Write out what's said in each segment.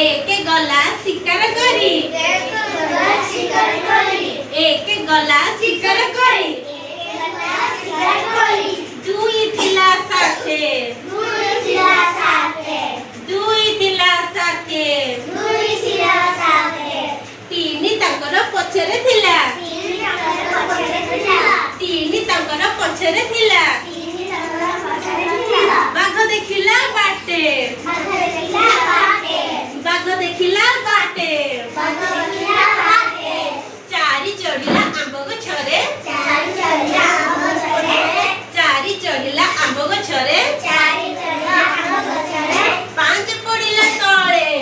एक गला शिकार करी एक गला शिकार करी दुई थिला साथे तीन तांकर पछरे थिला बाघ देखिला बाटे चारी चढ़िला आंब गछरे पांच पड़िला तळे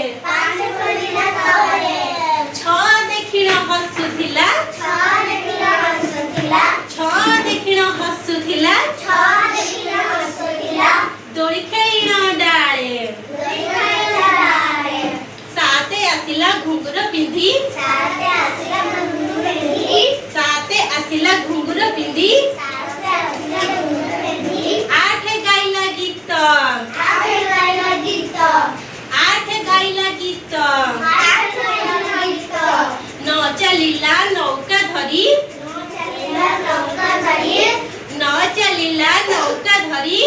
छ देखिण हसुथिला दोली खेलिण डाळे साते आसिला घुंगुर पिंधी आठ गाइला गीत न चलिला नौका धरी